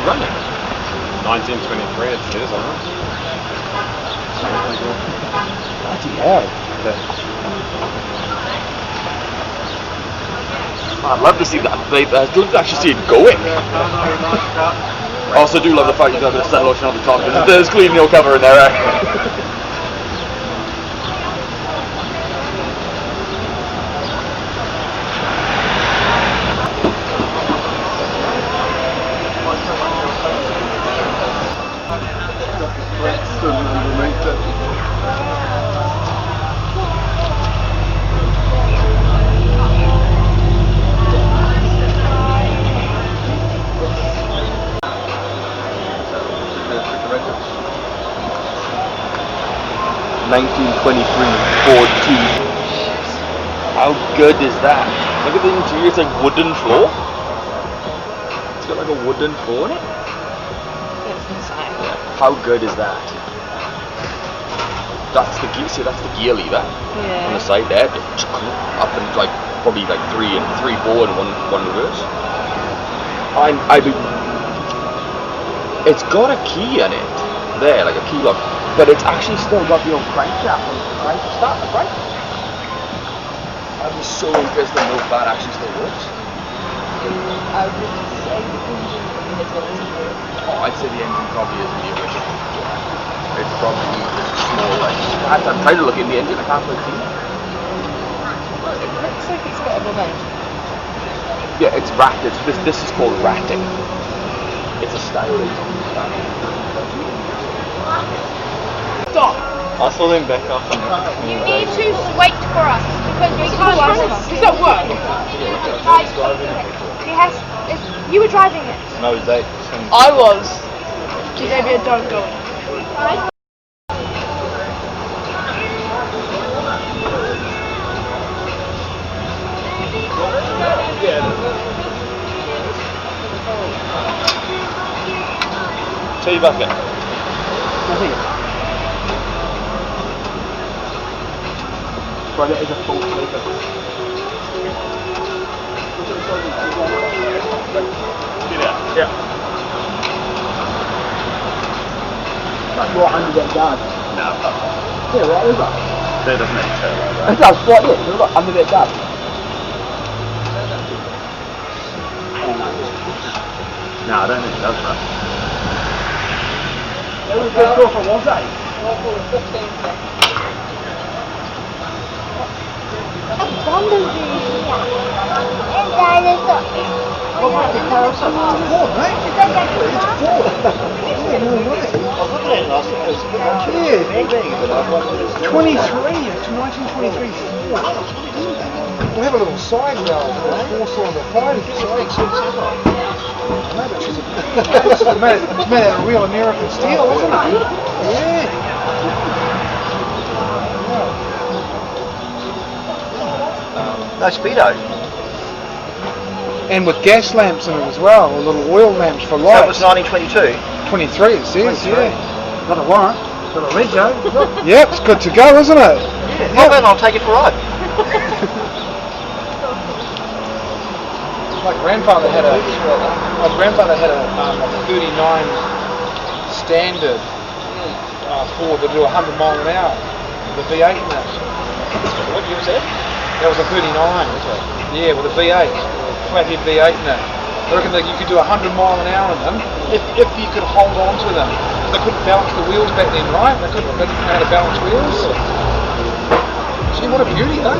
running? 1923 it says on it. Bloody hell. I'd love to see that. I'd love to actually see it going. I also do love the fact you got a bit of Stella Ocean on the top. There's clean no cover in there. Ford T. How good is that? Look at the interior, it's like wooden floor. It's got like a wooden floor in it. It's insane. How good is that? That's the gear, see that's the gear lever on the side there. Up and like probably like three forward and one reverse. It's got a key in it. There, like a key lock. But it's actually still got the old crankshaft on the crank to start the crank. I'd be so interested in if that actually still works. I would say the engine is what it's for. Oh, I'd say the engine probably isn't the original. It's probably just small, like, I'm trying to look in the engine, I can't quite see. It looks like it's got a bit of engine. Yeah, it's ratted. This is called ratting. It's a style. Stop! I saw them back up. You need to wait for us because we can't run. Does that work? You were driving it. No, they. I was. Maybe I don't go in. T bucket. But it is a full flavor. Get out. Yeah. That's right under that guard. No. Yeah, right over. That doesn't have a turbo, right? That's right, spot it. Look, under that guard. No, I don't think it does, right? It was good stuff, was it? Yeah, 23, it's 1923 Ford. We'll have a little side rail, four-cylinder fighting. It's made out of real American steel, isn't it? Yeah. No speedo. And with gas lamps in it as well, or little oil lamps for That lights. was 1922. 23 it says, 23. yeah. Got a warrant, got a rego. Yep, it's good to go, isn't it? Yeah. Well, then I'll take it for a ride. My grandfather had a 39 standard Ford to do 100 mile an hour. The V8 in it. What year was that? That was a 39. Yeah, with a V8, flathead V8 in it. I reckon that you could do 100 mile an hour in them if you could hold on to them. They couldn't balance the wheels back then, right? They didn't know how to balance wheels. Gee, what a beauty, though.